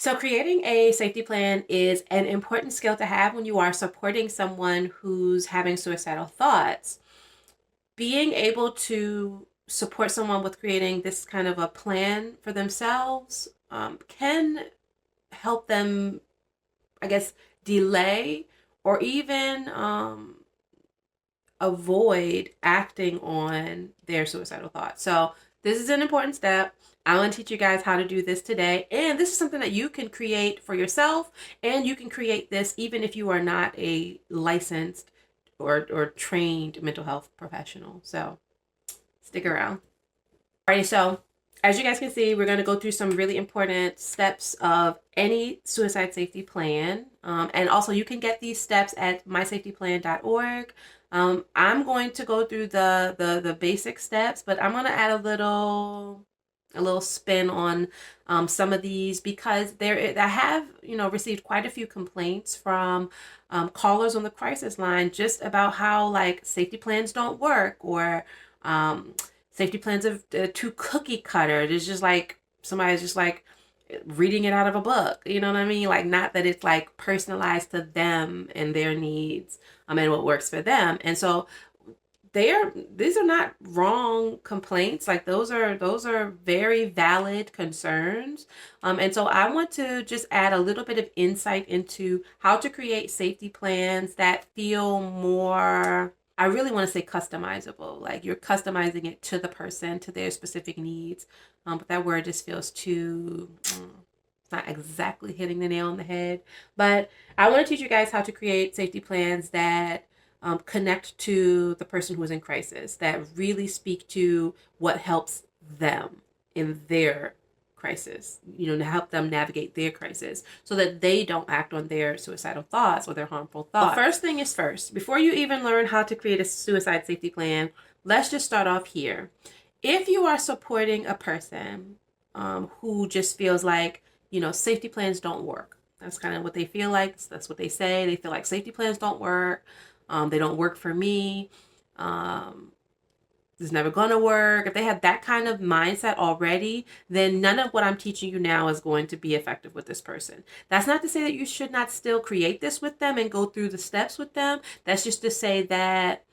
So creating a safety plan is an important skill to have when you are supporting someone who's having suicidal thoughts. Being able to support someone with creating this kind of a plan for themselves can help them, I guess, delay or even avoid acting on their suicidal thoughts. So this is an important step. I want to teach you guys how to do this today. And this is something that you can create for yourself. And you can create this even if you are not a licensed or trained mental health professional. So stick around. Alrighty, so as you guys can see, we're going to go through some really important steps of any suicide safety plan. And also you can get these steps at mysafetyplan.org. I'm going to go through the basic steps, but I'm going to add a little spin on some of these because I have received quite a few complaints from callers on the crisis line just about how like safety plans don't work or safety plans are too cookie cutter. It's just like somebody's just like reading it out of a book. You know what I mean? Like not that it's like personalized to them and their needs and what works for them. And so these are not wrong complaints. Like those are very valid concerns. And so I want to just add a little bit of insight into how to create safety plans that feel more, I really want to say customizable. Like you're customizing it to the person, to their specific needs. But that word just feels too, it's not exactly hitting the nail on the head. But I want to teach you guys how to create safety plans that connect to the person who is in crisis, that really speak to what helps them in their crisis, to help them navigate their crisis so that they don't act on their suicidal thoughts or their harmful thoughts. The first thing is first, before you even learn how to create a suicide safety plan, let's just start off here. If you are supporting a person who just feels like, safety plans don't work, that's kind of what they feel like. That's what they say. They feel like safety plans don't work. They don't work for me. It's never going to work. If they have that kind of mindset already, then none of what I'm teaching you now is going to be effective with this person. That's not to say that you should not still create this with them and go through the steps with them. That's just to say that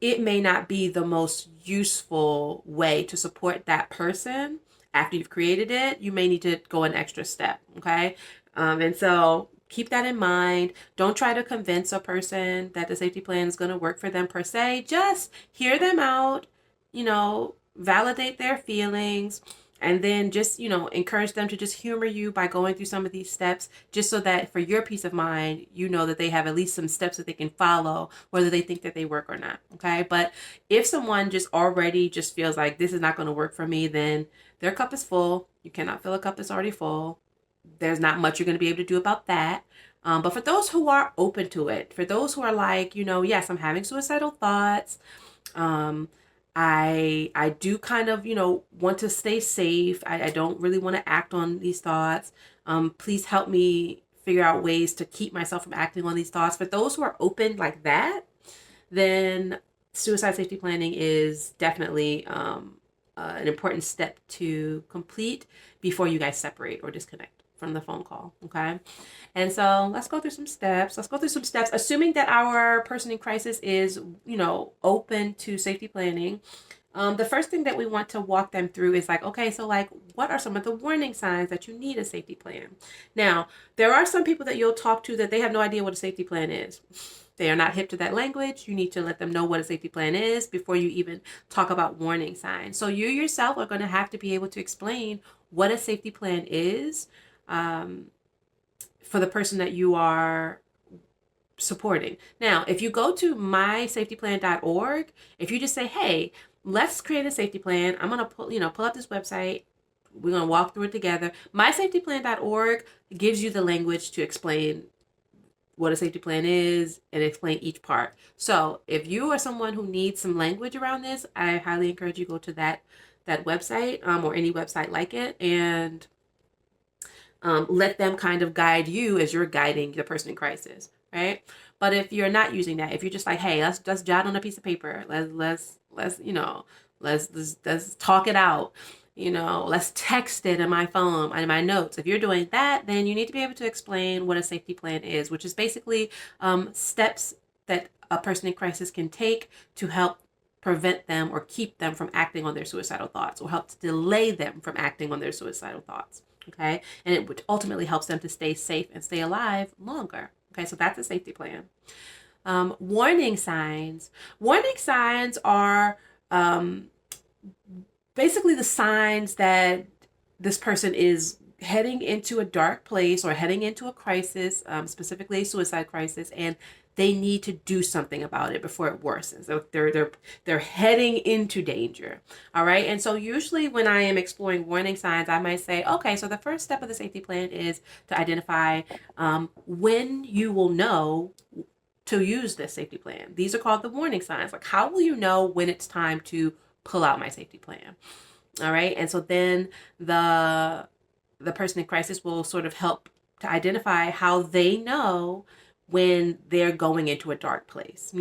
it may not be the most useful way to support that person after you've created it. You may need to go an extra step, okay? And so keep that in mind. Don't try to convince a person that the safety plan is going to work for them per se. Just hear them out, validate their feelings, and then just, encourage them to just humor you by going through some of these steps, just so that for your peace of mind, that they have at least some steps that they can follow, whether they think that they work or not. Okay. But if someone just already just feels like this is not going to work for me, then their cup is full. You cannot fill a cup that's already full. There's not much you're going to be able to do about that. But for those who are open to it, for those who are like, yes, I'm having suicidal thoughts. I do kind of, want to stay safe. I don't really want to act on these thoughts. Please help me figure out ways to keep myself from acting on these thoughts. For those who are open like that, then suicide safety planning is definitely an important step to complete before you guys separate or disconnect from the phone call. Okay. And so let's go through some steps. Assuming that our person in crisis is, open to safety planning. The first thing that we want to walk them through is like, okay, so like, what are some of the warning signs that you need a safety plan? Now, there are some people that you'll talk to that they have no idea what a safety plan is. They are not hip to that language. You need to let them know what a safety plan is before you even talk about warning signs. So you yourself are going to have to be able to explain what a safety plan is for the person that you are supporting. Now, if you go to mysafetyplan.org, if you just say, hey, let's create a safety plan, I'm going to pull up this website. We're going to walk through it together. Mysafetyplan.org gives you the language to explain what a safety plan is and explain each part. So if you are someone who needs some language around this, I highly encourage you to go to that website or any website like it and let them kind of guide you as you're guiding the person in crisis, right? But if you're not using that, if you're just like, hey, let's jot on a piece of paper, let's talk it out, let's text it in my phone, in my notes. If you're doing that, then you need to be able to explain what a safety plan is, which is basically steps that a person in crisis can take to help prevent them or keep them from acting on their suicidal thoughts, or help to delay them from acting on their suicidal thoughts. Okay. And it ultimately helps them to stay safe and stay alive longer. Okay. So that's a safety plan. Warning signs. Warning signs are basically the signs that this person is heading into a dark place or heading into a crisis, specifically a suicide crisis, and they need to do something about it before it worsens. So they're heading into danger. All right. And so usually when I am exploring warning signs, I might say, okay, so the first step of the safety plan is to identify when you will know to use this safety plan. These are called the warning signs. Like, how will you know when it's time to pull out my safety plan? All right. And so then the person in crisis will sort of help to identify how they know when they're going into a dark place.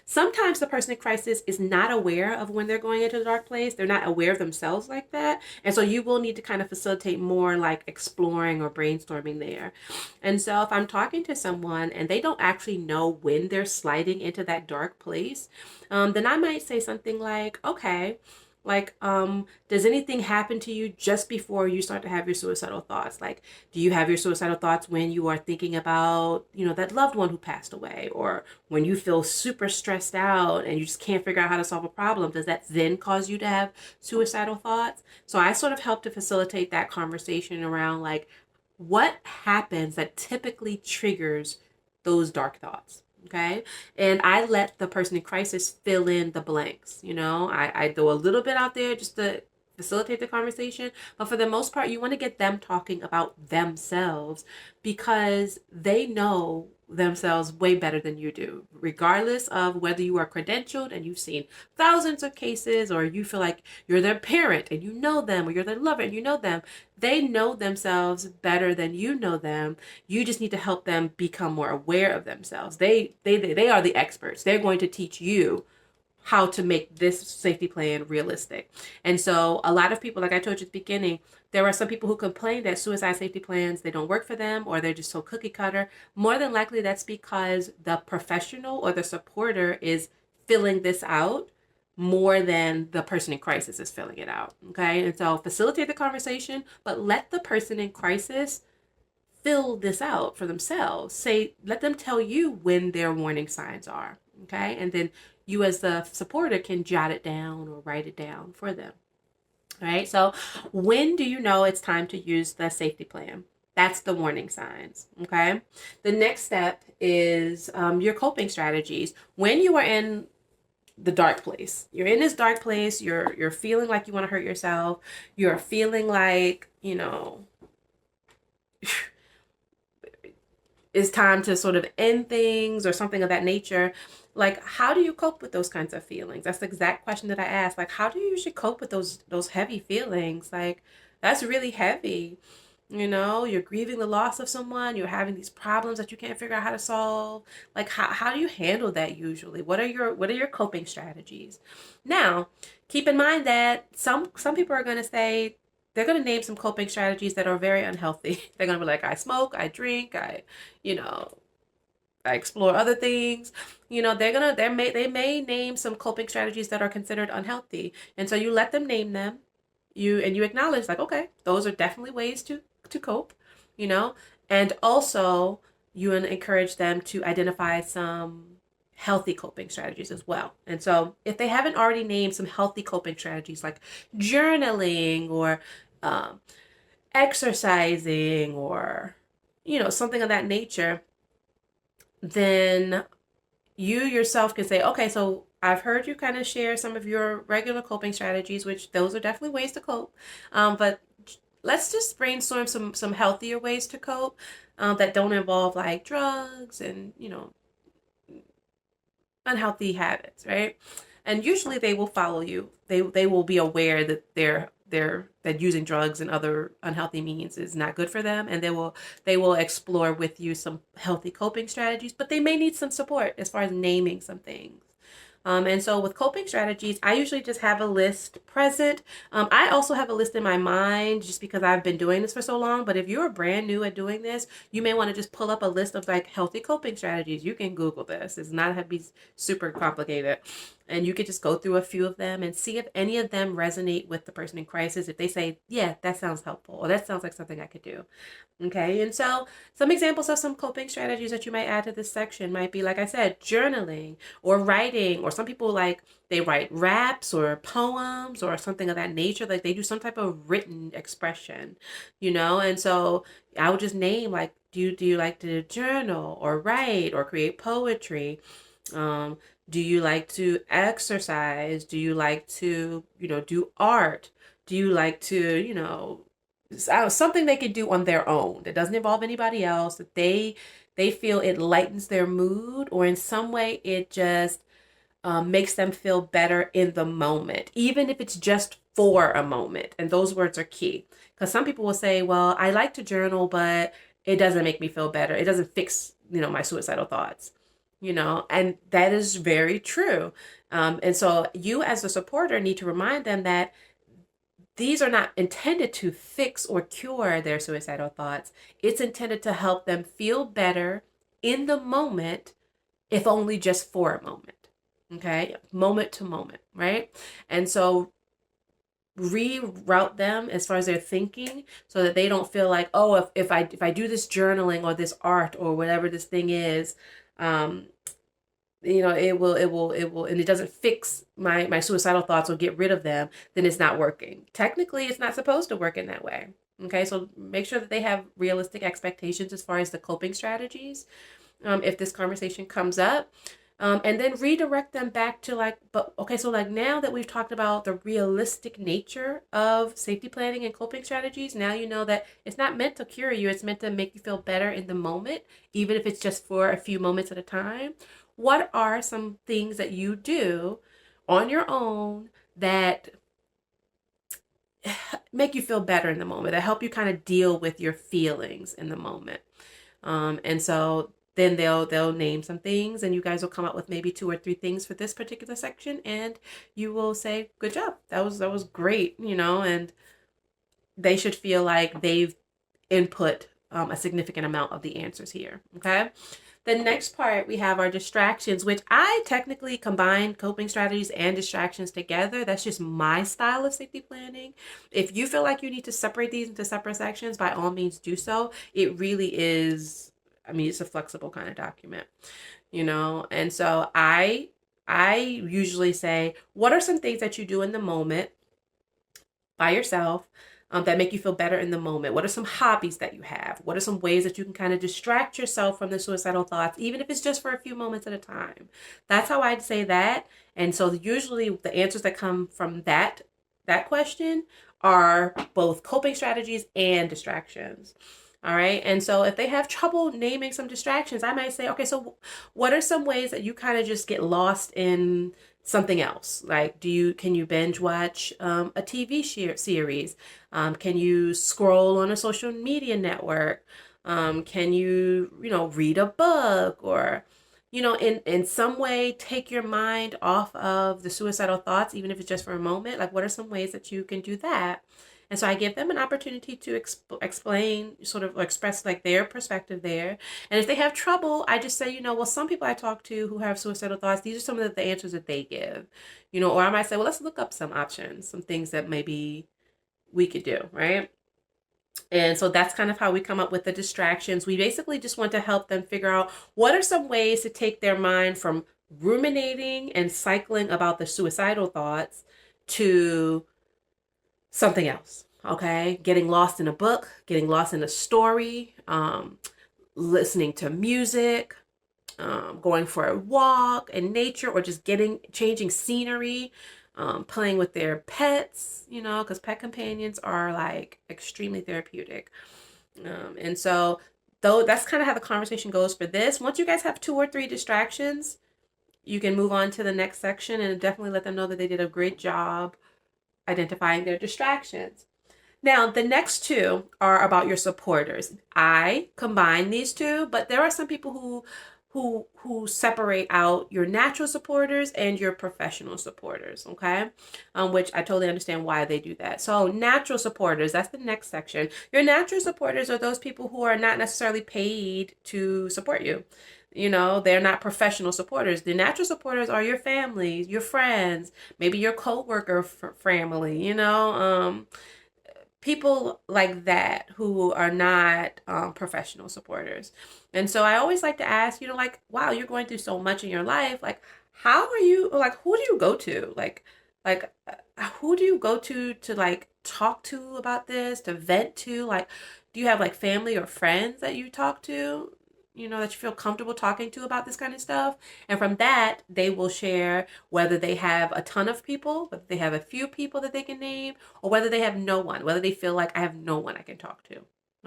Sometimes the person in crisis is not aware of when they're going into a dark place. They're not aware of themselves like that. And so you will need to kind of facilitate more like exploring or brainstorming there. And so if I'm talking to someone and they don't actually know when they're sliding into that dark place, then I might say something like, okay, like, does anything happen to you just before you start to have your suicidal thoughts? Like, do you have your suicidal thoughts when you are thinking about, that loved one who passed away, or when you feel super stressed out and you just can't figure out how to solve a problem? Does that then cause you to have suicidal thoughts? So I sort of help to facilitate that conversation around like what happens that typically triggers those dark thoughts. Okay. And I let the person in crisis fill in the blanks. I throw a little bit out there just to facilitate the conversation. But for the most part, you want to get them talking about themselves because they know themselves way better than you do, regardless of whether you are credentialed and you've seen thousands of cases, or you feel like you're their parent and you know them, or you're their lover and you know them. They know themselves better than you know them. You just need to help them become more aware of themselves. They are the experts. They're going to teach you how to make this safety plan realistic. And so a lot of people, like I told you at the beginning, there are some people who complain that suicide safety plans, they don't work for them, or they're just so cookie cutter. More than likely, that's because the professional or the supporter is filling this out more than the person in crisis is filling it out. Okay. And so facilitate the conversation, but let the person in crisis fill this out for themselves. Let them tell you when their warning signs are. Okay. And then you as the supporter can jot it down or write it down for them. All right. So when do you know it's time to use the safety plan? That's the warning signs. Okay. The next step is your coping strategies. When you are in the dark place, you're in this dark place, you're feeling like you want to hurt yourself. You're feeling like, it's time to sort of end things or something of that nature. Like, how do you cope with those kinds of feelings? That's the exact question that I asked. Like, how do you usually cope with those heavy feelings? Like, that's really heavy. You're grieving the loss of someone. You're having these problems that you can't figure out how to solve. Like, how do you handle that usually? What are your coping strategies? Now, keep in mind that some people are going to say, they're going to name some coping strategies that are very unhealthy. They're going to be like, I smoke, I drink, I explore other things. They may name some coping strategies that are considered unhealthy. And so you let them name them. You acknowledge like, okay, those are definitely ways to cope, and also you encourage them to identify some healthy coping strategies as well. And so if they haven't already named some healthy coping strategies like journaling or exercising or, something of that nature, then you yourself can say, okay, so I've heard you kind of share some of your regular coping strategies, which those are definitely ways to cope. But let's just brainstorm some healthier ways to cope that don't involve like drugs and, unhealthy habits, right? And usually they will follow you. They will be aware that that using drugs and other unhealthy means is not good for them, and they will explore with you some healthy coping strategies, but they may need some support as far as naming some things. And so with coping strategies, I usually just have a list present. I also have a list in my mind just because I've been doing this for so long. But if you're brand new at doing this, you may want to just pull up a list of like healthy coping strategies. You can Google this. It's not have to be super complicated. And you could just go through a few of them and see if any of them resonate with the person in crisis. If they say, yeah, that sounds helpful, or that sounds like something I could do. Okay, and so some examples of some coping strategies that you might add to this section might be, like I said, journaling or writing, or some people like they write raps or poems or something of that nature. Like they do some type of written expression, and so I would just name like, do you like to journal or write or create poetry? Um, do you like to exercise? Do you like to, do art? Do you like to, something they could do on their own that doesn't involve anybody else, that they feel it lightens their mood, or in some way it just makes them feel better in the moment, even if it's just for a moment. And those words are key, because some people will say, well, I like to journal, but it doesn't make me feel better. It doesn't fix, my suicidal thoughts, and that is very true. And so you as a supporter need to remind them that these are not intended to fix or cure their suicidal thoughts. It's intended to help them feel better in the moment, if only just for a moment. Okay? Moment to moment, right? And so reroute them as far as their thinking, so that they don't feel like, oh, if I do this journaling or this art or whatever this thing is, um, it will, and it doesn't fix my suicidal thoughts or get rid of them, then it's not working. Technically, it's not supposed to work in that way. Okay, so make sure that they have realistic expectations as far as the coping strategies. If this conversation comes up, and then redirect them back to like, but okay, so like now that we've talked about the realistic nature of safety planning and coping strategies, now you know that it's not meant to cure you, it's meant to make you feel better in the moment, even if it's just for a few moments at a time. What are some things that you do on your own that make you feel better in the moment, that help you kind of deal with your feelings in the moment? And so then they'll name some things, and you guys will come up with maybe 2 or 3 things for this particular section, and you will say, good job, that was great, and they should feel like they've input a significant amount of the answers here. Okay. The next part, we have our distractions, which I technically combine coping strategies and distractions together. That's just my style of safety planning. If you feel like you need to separate these into separate sections, by all means do so. It really is, it's a flexible kind of document, and so I usually say, what are some things that you do in the moment by yourself that make you feel better in the moment? What are some hobbies that you have? What are some ways that you can kind of distract yourself from the suicidal thoughts, even if it's just for a few moments at a time? That's how I'd say that. And so usually the answers that come from that question are both coping strategies and distractions. All right. And so if they have trouble naming some distractions, I might say, okay, so what are some ways that you kind of just get lost in something else? Like, can you binge watch a TV series? Can you scroll on a social media network? Can you, read a book, or, in some way take your mind off of the suicidal thoughts, even if it's just for a moment? Like, what are some ways that you can do that? And so I give them an opportunity to explain, sort of express like their perspective there. And if they have trouble, I just say, well, some people I talk to who have suicidal thoughts, these are some of the answers that they give, or I might say, well, let's look up some options, some things that maybe we could do, right? And so that's kind of how we come up with the distractions. We basically just want to help them figure out what are some ways to take their mind from ruminating and cycling about the suicidal thoughts to something else. Okay, getting lost in a book, getting lost in a story, listening to music, going for a walk in nature, or just changing scenery, playing with their pets, because pet companions are like extremely therapeutic. And so though that's kind of how the conversation goes for this. Once you guys have 2 or 3 distractions, you can move on to the next section and definitely let them know that they did a great job identifying their distractions. Now, the next 2 are about your supporters. I combine these 2, but there are some people who who separate out your natural supporters and your professional supporters, okay? Which I totally understand why they do that. So natural supporters, that's the next section. Your natural supporters are those people who are not necessarily paid to support you. They're not professional supporters. The natural supporters are your family, your friends, maybe your coworker family, people like that who are not professional supporters. And so I always like to ask, like, wow, you're going through so much in your life. Like, how are you, like, who do you go to? Who do you go to like talk to about this, to vent to? Like, do you have like family or friends that you talk to? That you feel comfortable talking to about this kind of stuff. And from that, they will share whether they have a ton of people, whether they have a few people that they can name, or whether they have no one, whether they feel like I have no one I can talk to.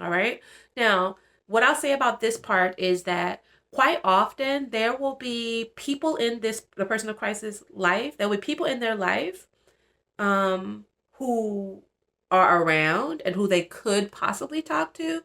All right. Now, what I'll say about this part is that quite often there will be people in the person of crisis life, there will be people in their life who are around and who they could possibly talk to,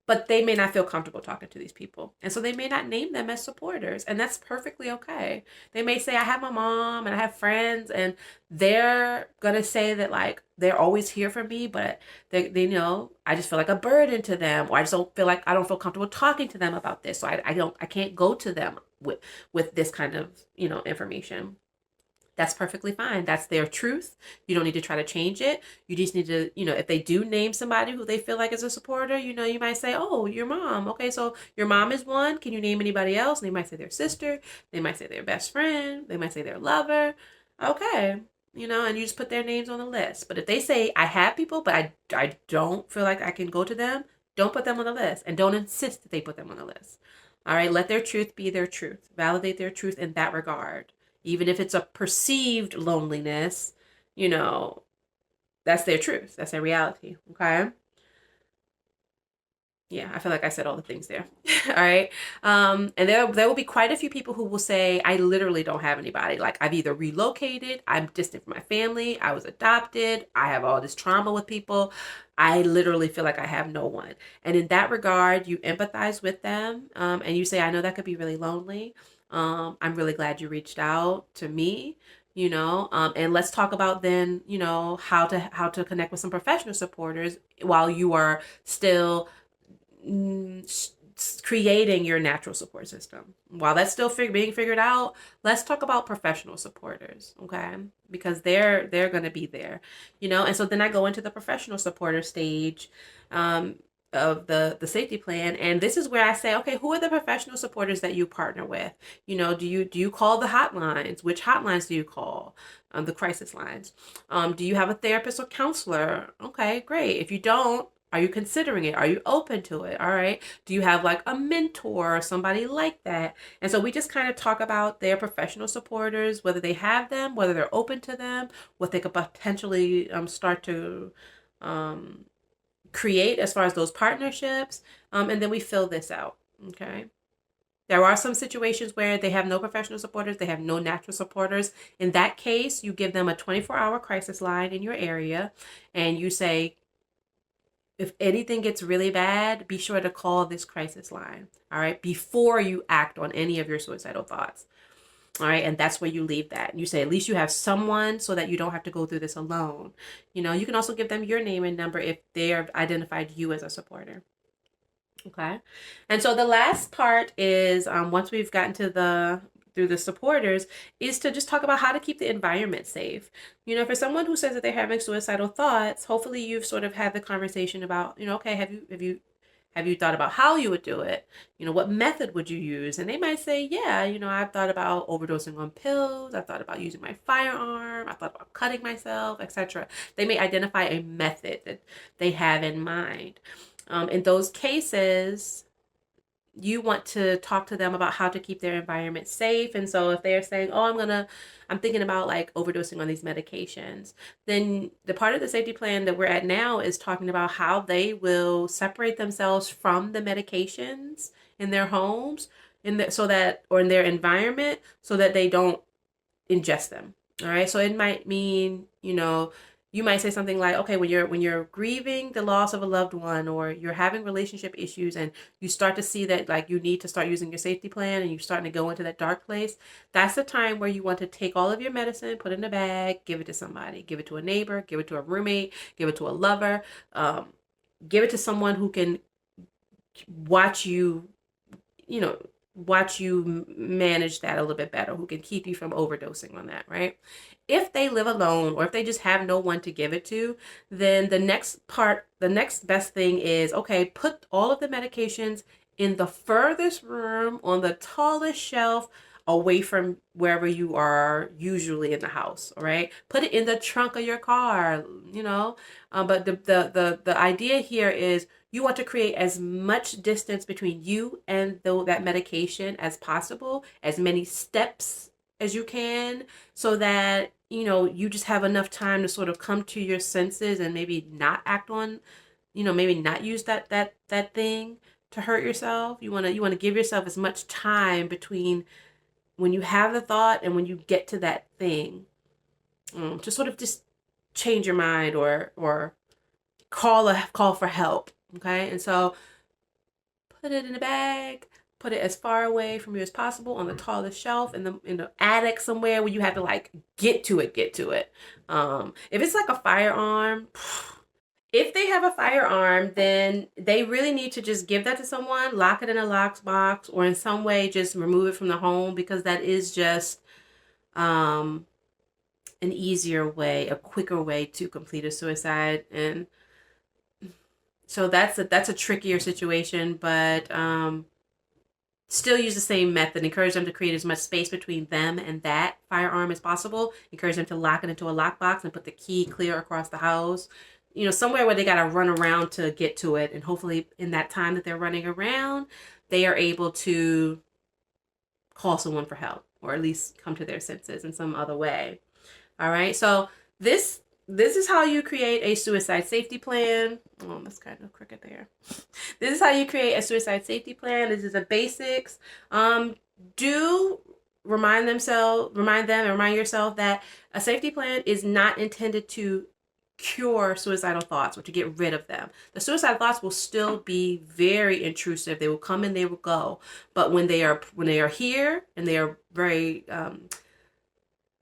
but they may not feel comfortable talking to these people. And so they may not name them as supporters. And that's perfectly okay. They may say, I have my mom and I have friends, and they're going to say that, like, they're always here for me, but they know I just feel like a burden to them, or I don't feel comfortable talking to them about this. So I can't go to them with this kind of, information. That's perfectly fine. That's their truth. You don't need to try to change it. You just need to, if they do name somebody who they feel like is a supporter, you might say, oh, your mom. Okay, so your mom is one. Can you name anybody else? And they might say their sister. They might say their best friend. They might say their lover. Okay, and you just put their names on the list. But if they say, I have people, but I don't feel like I can go to them, don't put them on the list. And don't insist that they put them on the list. All right, let their truth be their truth. Validate their truth in that regard. Even if it's a perceived loneliness, that's their truth. That's their reality. Okay. Yeah, I feel like I said all the things there. All right. And there will be quite a few people who will say, I literally don't have anybody. Like, I've either relocated, I'm distant from my family, I was adopted, I have all this trauma with people. I literally feel like I have no one. And in that regard, you empathize with them, and you say, I know that could be really lonely. I'm really glad you reached out to me. And let's talk about then, how to connect with some professional supporters while you are still creating your natural support system. While that's still being figured out, let's talk about professional supporters, okay? Because they're going to be there, And so then I go into the professional supporter stage of the safety plan, and this is where I say, okay, who are the professional supporters that you partner with? Do you call the hotlines? Which hotlines do you call? The crisis lines. Do you have a therapist or counselor? Okay, great. If you don't, are you considering it? Are you open to it? All right. Do you have like a mentor or somebody like that? And so we just kind of talk about their professional supporters, whether they have them, whether they're open to them, what they could potentially start to create as far as those partnerships. And then we fill this out. Okay. There are some situations where they have no professional supporters, they have no natural supporters. In that case, you give them a 24-hour crisis line in your area, and you say, if anything gets really bad, be sure to call this crisis line, all right, before you act on any of your suicidal thoughts. All right, and that's where you leave that. You say, at least you have someone so that you don't have to go through this alone. You can also give them your name and number if they have identified you as a supporter. Okay. And so the last part is, once we've gotten through the supporters, is to just talk about how to keep the environment safe. For someone who says that they're having suicidal thoughts, hopefully you've sort of had the conversation about, okay, have you thought about how you would do it? What method would you use? And they might say, yeah, I've thought about overdosing on pills. I've thought about using my firearm. I thought about cutting myself, etc. They may identify a method that they have in mind. In those cases, you want to talk to them about how to keep their environment safe. And so if they're saying, oh, I'm thinking about like overdosing on these medications, then the part of the safety plan that we're at now is talking about how they will separate themselves from the medications in their homes, or in their environment, so that they don't ingest them. All right. So it might mean, you might say something like, okay, when you're grieving the loss of a loved one, or you're having relationship issues, and you start to see that like you need to start using your safety plan, and you're starting to go into that dark place, that's the time where you want to take all of your medicine, put it in a bag, give it to somebody, give it to a neighbor, give it to a roommate, give it to a lover, give it to someone who can watch you, you know, watch you manage that a little bit better, who can keep you from overdosing on that, right? If they live alone, or if they just have no one to give it to, then the next best thing is, okay, put all of the medications in the furthest room on the tallest shelf away from wherever you are usually in the house, all right? Put it in the trunk of your car, you know? But the idea here is you want to create as much distance between you and that medication as possible, as many steps as you can, so that you just have enough time to sort of come to your senses and maybe not act on, maybe not use that thing to hurt yourself. You want to give yourself as much time between when you have the thought and when you get to that thing, to sort of just change your mind, or call for help. Okay, and so put it in a bag, put it as far away from you as possible on the tallest shelf in the attic somewhere where you have to like get to it. If it's like a firearm, if they have a firearm, then they really need to just give that to someone, lock it in a lockbox, or in some way just remove it from the home, because that is just an easier way, a quicker way to complete a suicide. And so that's a trickier situation, but still use the same method. Encourage them to create as much space between them and that firearm as possible. Encourage them to lock it into a lockbox and put the key clear across the house. Somewhere where they got to run around to get to it. And hopefully in that time that they're running around, they are able to call someone for help, or at least come to their senses in some other way. All right. So this is how you create a suicide safety plan. Oh, that's kind of crooked there. This is how you create a suicide safety plan. This is the basics. Do remind yourself that a safety plan is not intended to cure suicidal thoughts or to get rid of them. The suicidal thoughts will still be very intrusive. They will come and they will go. But when they are here and they are very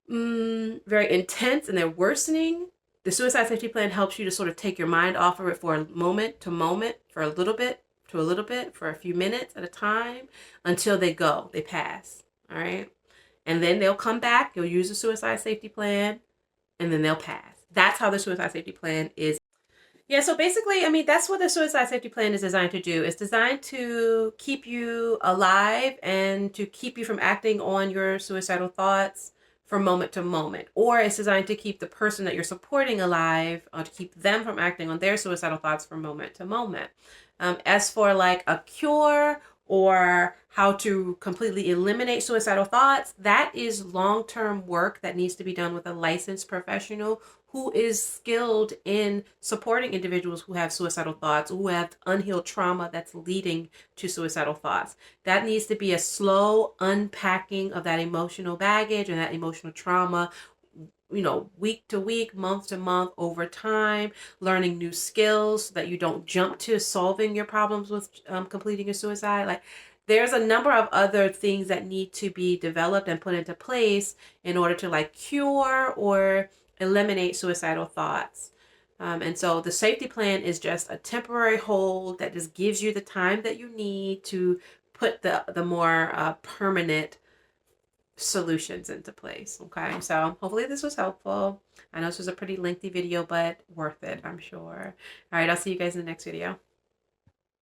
very intense and they're worsening, the suicide safety plan helps you to sort of take your mind off of it for a moment to moment, for a little bit to a little bit, for a few minutes at a time, until they pass. All right. And then they'll come back, you'll use the suicide safety plan, and then they'll pass. That's how the suicide safety plan is. Yeah, so basically, I mean, that's what the suicide safety plan is designed to do. It's designed to keep you alive and to keep you from acting on your suicidal thoughts from moment to moment. Or it's designed to keep the person that you're supporting alive, to keep them from acting on their suicidal thoughts from moment to moment. As for like a cure or how to completely eliminate suicidal thoughts, that is long-term work that needs to be done with a licensed professional who is skilled in supporting individuals who have suicidal thoughts, who have unhealed trauma that's leading to suicidal thoughts. That needs to be a slow unpacking of that emotional baggage and that emotional trauma, week to week, month to month, over time, learning new skills so that you don't jump to solving your problems with completing a suicide. Like, there's a number of other things that need to be developed and put into place in order to like cure or eliminate suicidal thoughts. And so the safety plan is just a temporary hold that just gives you the time that you need to put the more permanent solutions into place. Okay, so hopefully this was helpful. I know this was a pretty lengthy video, but worth it, I'm sure. All right, I'll see you guys in the next video.